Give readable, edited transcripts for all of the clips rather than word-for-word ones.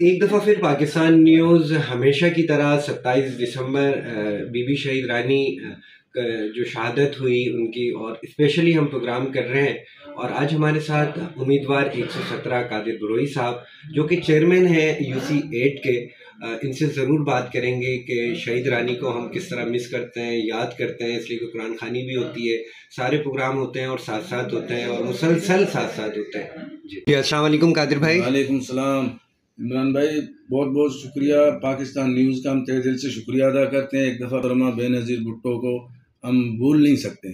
एक दफ़ा फिर पाकिस्तान न्यूज़ हमेशा की तरह 27 दिसंबर बीबी शहीद रानी जो शहादत हुई उनकी, और स्पेशली हम प्रोग्राम कर रहे हैं। और आज हमारे साथ उम्मीदवार 117 कादिर बरोई साहब, जो कि चेयरमैन हैं यूसी 8 के, इनसे ज़रूर बात करेंगे कि शहीद रानी को हम किस तरह मिस करते हैं, याद करते हैं। इसलिए कुरान खानी भी होती है, सारे प्रोग्राम होते हैं और साथ साथ होते हैं और मुसलसल साथ साथ होते हैं। जी, अस्सलाम वालेकुम कादिर भाई। वालेकुम सलाम इमरान भाई, बहुत बहुत शुक्रिया। पाकिस्तान न्यूज़ का हम तहे दिल से शुक्रिया अदा करते हैं। एक दफ़ा फरमा बेनज़ीर भुट्टो को हम भूल नहीं सकते,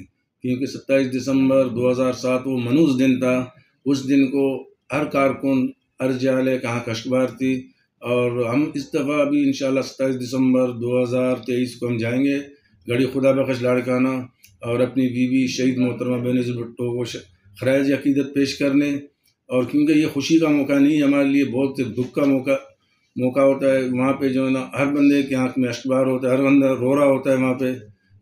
क्योंकि 27 दिसंबर 2007 वो मनूस दिन था। उस दिन को हर कारकुन अर्ज आले कहाँ कश्तबार थी। और हम इस दफ़ा अभी इंशाल्लाह 27 दिसंबर 2023 को हम जाएंगे गड़ी खुदा बख्श लाड़काना और अपनी बीवी शहीद मोहतरमा बेनज़ीर भुट्टो को खराज अकीदत पेश करने। और क्योंकि ये खुशी का मौका नहीं है हमारे लिए, बहुत दुख का मौका होता है। वहाँ पे जो है ना, हर बंदे की आंख में अश्कबार होता है, हर बंदा रो रहा होता है वहाँ पे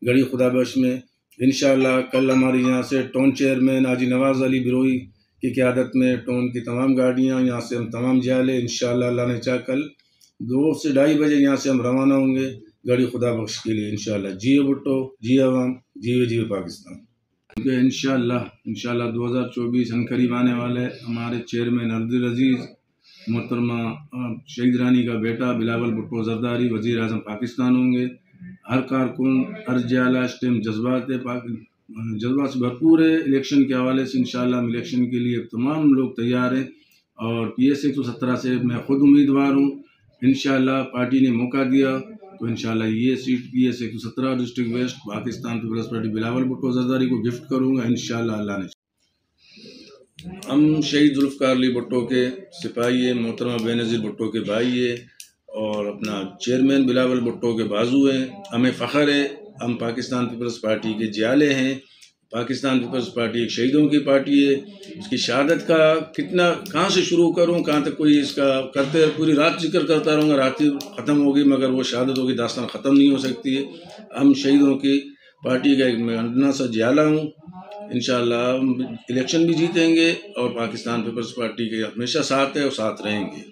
गड़ी खुदा बख्श में। इंशाल्लाह कल हमारी यहाँ से टाउन चेयरमैन हाजी नवाज़ अली बिरोई की क़यादत में टाउन की तमाम गाड़ियाँ यहाँ से हम तमाम जाले इंशाल्लाह अल्लाह ने चाह कल 2 से 2:30 बजे यहाँ से हम रवाना होंगे गड़ी खुदा बख्श के लिए इंशाल्लाह। जियो भुट्टो, जियो अवाम, जियो जियो पाकिस्तान। क्योंकि इंशाल्लाह 2024 करीब आने वाले। हमारे चेयरमैन अब्दुल अजीज़ मोहतरमा शहीद रानी का बेटा बिलावल भुट्टो जरदारी वज़ीर आज़म पाकिस्तान होंगे। हर कारकुन अर्ज आला इस टाइम जज्बा से भरपूर है। इलेक्शन के हवाले से इंशाल्लाह हम इलेक्शन के लिए तमाम लोग तैयार हैं। और PS 117 से मैं खुद उम्मीदवार हूँ। इंशाल्लाह पार्टी ने मौका दिया तो इंशाल्लाह ये seat PS 117 district west Pakistan peoples party Bilawal Bhutto Zardari को गिफ्ट करूँगा इंशाल्लाह अल्लाह ने। हम शहीद जुल्फ़िकार अली भुट्टो के सिपाही है, मोहतरमा बेनज़ीर भुट्टो के भाई है और अपना चेयरमैन बिलावल भुट्टो के बाजू हैं। हमें फ़ख्र है, हम पाकिस्तान पीपल्स पार्टी के जियाले हैं। पाकिस्तान पीपल्स पार्टी एक शहीदों की पार्टी है। उसकी शहादत का कितना कहाँ से शुरू करूँ, कहाँ तक कोई इसका करते पूरी रात जिक्र करता रहूँगा, रात ही ख़त्म होगी मगर वो शहादतों की दास्तान ख़त्म नहीं हो सकती है। हम शहीदों की पार्टी का एक अन्ना सा जियाला हूँ। इंशाल्लाह इलेक्शन भी जीतेंगे और पाकिस्तान पीपल्स पार्टी के हमेशा साथ है और साथ रहेंगे।